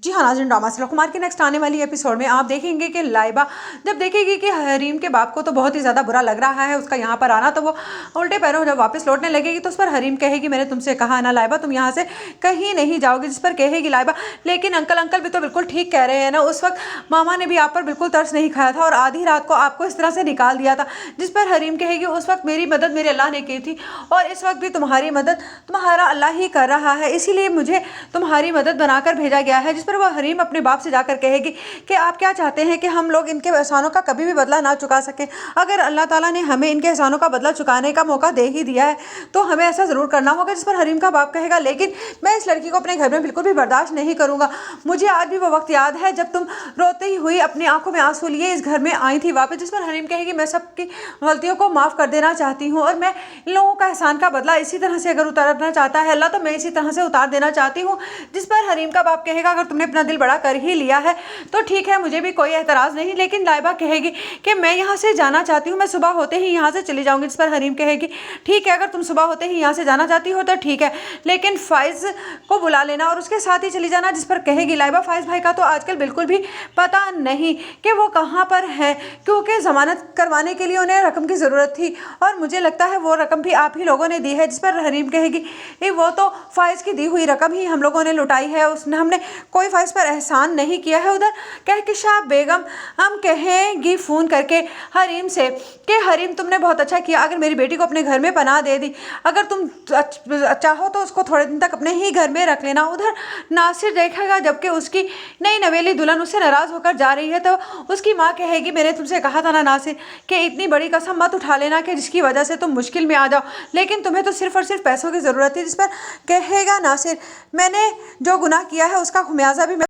जी हाँ नाज़रीन, ड्रामा सिलसिला कुमार के नेक्स्ट आने वाली एपिसोड में आप देखेंगे कि लाइबा जब देखेगी कि हरीम के बाप को तो बहुत ही ज़्यादा बुरा लग रहा है उसका यहाँ पर आना, तो वो उल्टे पैरों जब वापस लौटने लगेगी तो उस पर हरीम कहेगी मैंने तुमसे कहा ना लाइबा तुम यहाँ से कहीं नहीं जाओगी। जिस पर कहेगी लाइबा लेकिन अंकल भी तो बिल्कुल ठीक कह रहे हैं ना, उस वक्त मामा ने भी आप पर बिल्कुल तरस नहीं खाया था और आधी रात को आपको इस तरह से निकाल दिया था। जिस पर हरीम कहेगी उस वक्त मेरी मदद मेरे अल्लाह ने की थी और इस वक्त भी तुम्हारी मदद तुम्हारा अल्लाह ही कर रहा है, इसीलिए मुझे तुम्हारी मदद बनाकर भेजा गया है। जिस पर वह हरीम अपने बाप से जाकर कहेगी कि आप क्या चाहते हैं कि हम लोग इनके एहसानों का कभी भी बदला ना चुका सकें? अगर अल्लाह ताला ने हमें इनके एहसानों का बदला चुकाने का मौका दे ही दिया है तो हमें ऐसा ज़रूर करना होगा। जिस पर हरीम का बाप कहेगा लेकिन मैं इस लड़की को अपने घर में बिल्कुल भी बर्दाश्त नहीं करूँगा। मुझे आज भी वो वक्त याद है जब तुम रोते ही हुई अपनी आंखों में आंसू लिए इस घर में आई थी वापस। जिस पर हरीम कहेगी मैं सबकी गलतियों को माफ़ कर देना चाहती हूँ और मैं इन लोगों का एहसान का बदला इसी तरह से अगर उतारना चाहता है अल्लाह तो मैं इसी तरह से उतार देना चाहती हूँ। जिस पर हरीम का बाप कहेगा अगर तुमने अपना दिल बड़ा कर ही लिया है तो ठीक है, मुझे भी कोई एतराज़ नहीं, लेकिन लाइबा कहेगी कि मैं यहाँ से जाना चाहती हूँ, मैं सुबह होते ही यहाँ से चली जाऊँगी। जिस पर हरीम कहेगी ठीक है, अगर तुम सुबह होते ही यहाँ से जाना चाहती हो तो ठीक है, लेकिन फ़ाइज़ को बुला लेना और उसके साथ ही चली जाना। जिस पर कहेगी लाइबा फ़ाइज़ भाई का तो आजकल बिल्कुल भी पता नहीं कि वो कहाँ पर है, क्योंकि ज़मानत करवाने के लिए उन्हें रकम की ज़रूरत थी और मुझे लगता है वो रकम भी आप ही लोगों ने दी है। जिस पर हरीम कहेगी वो तो फ़ाइज़ की दी हुई रकम ही हम लोगों ने लुटाई है, उसने हमने कोई फ़ाइज़ पर एहसान नहीं किया है। उधर कहकशां बेगम हम कहेंगी फ़ोन करके हरीम से कि हरीम तुमने बहुत अच्छा किया, अगर मेरी बेटी को अपने घर में पनाह दे दी, अगर तुम चाहो तो उसको थोड़े दिन तक अपने ही घर में रख लेना। उधर नासिर देखेगा जबकि उसकी नई नवेली दुल्हन उससे नाराज़ होकर जा रही है तो उसकी माँ कहेगी मैंने तुमसे कहा था ना नासिर कि इतनी बड़ी कसम मत उठा लेना कि जिसकी वजह से तुम मुश्किल में आ जाओ, लेकिन तुम्हें तो सिर्फ और सिर्फ पैसों की ज़रूरत थी। जिस पर कहेगा नासिर मैंने जो गुनाह किया है उसका खुमियाजा भी